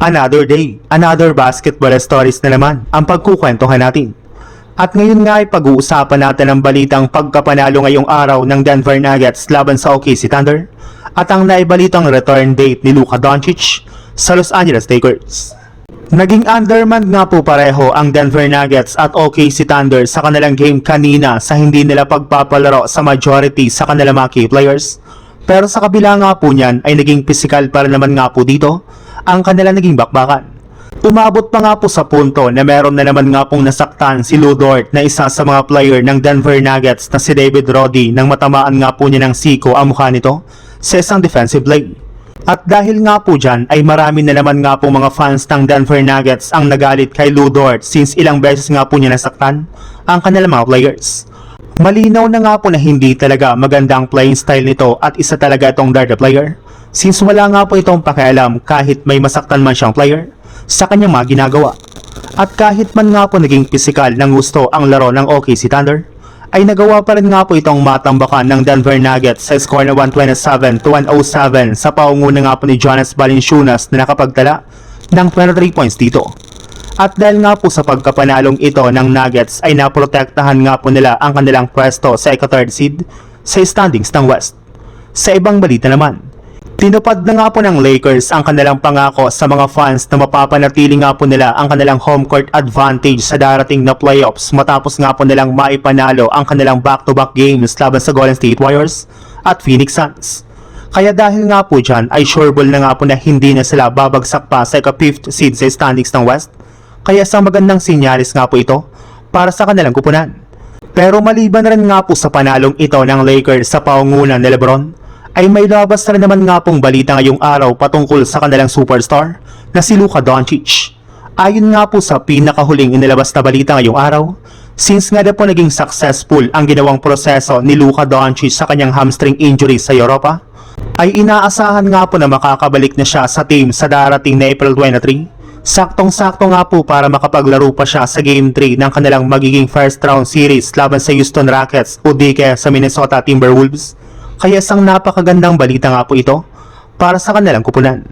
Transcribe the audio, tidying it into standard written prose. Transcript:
Another day, another basketball stories na naman ang pagkukwentuhan natin. At ngayon nga ay pag-uusapan natin ang balitang pagkapanalo ngayong araw ng Denver Nuggets laban sa OKC Thunder at ang naibalitang return date ni Luka Doncic sa Los Angeles Lakers. Naging undermanned nga po pareho ang Denver Nuggets at OKC Thunder sa kanilang game kanina sa hindi nila pagpapalaro sa majority sa kanilang mga key players. Pero sa kabila nga po niyan ay naging physical para naman nga po dito ang kanilang naging bakbakan. Umabot pa nga po sa punto na meron na naman nga pong nasaktan si Lu Dort na isa sa mga player ng Denver Nuggets na si David Roddy nang matamaan nga po niya ng siko ang mukha nito sa isang defensive leg. At dahil nga po dyan ay marami na naman nga po mga fans ng Denver Nuggets ang nagalit kay Lu Dort since ilang beses nga po niya nasaktan ang kanilang mga players. Malinaw na nga po na hindi talaga magandang playing style nito at isa talaga itong dirty player since wala nga po itong pakialam kahit may masaktan man siyang player sa kanyang mga ginagawa. At kahit man nga po naging physical ng gusto ang laro ng OKC Thunder, ay nagawa pa rin nga po itong matambakan ng Denver Nuggets sa score na 127-107 sa paunguna nga po ni Jonas Valanciunas na nakapagtala ng 23 points dito. At dahil nga po sa pagkapanalong ito ng Nuggets ay naprotektahan nga po nila ang kanilang pwesto sa ika-third seed sa standings ng West. Sa ibang balita naman, tinupad na nga po ng Lakers ang kanilang pangako sa mga fans na mapapanatili nga po nila ang kanilang home court advantage sa darating na playoffs matapos nga po nilang maipanalo ang kanilang back-to-back games laban sa Golden State Warriors at Phoenix Suns. Kaya dahil nga po dyan ay sureball na nga po na hindi na sila babagsak pa sa ika-5th seed sa standings ng West. Kaya isang magandang sinyalis nga po ito para sa kanilang kupunan. Pero maliban rin nga po sa panalong ito ng Lakers sa paungunan ni LeBron, ay may labas na naman nga pong balita ngayong araw patungkol sa kanilang superstar na si Luka Doncic. Ayon nga po sa pinakahuling inilabas na balita ngayong araw, since nga na po naging successful ang ginawang proseso ni Luka Doncic sa kanyang hamstring injury sa Europa, ay inaasahan nga po na makakabalik na siya sa team sa darating na April 23. Saktong-sakto nga po para makapaglaro pa siya sa Game 3 ng kanilang magiging first round series laban sa Houston Rockets o di kaya sa Minnesota Timberwolves. Kaya isang napakagandang balita nga po ito para sa kanilang kupunan.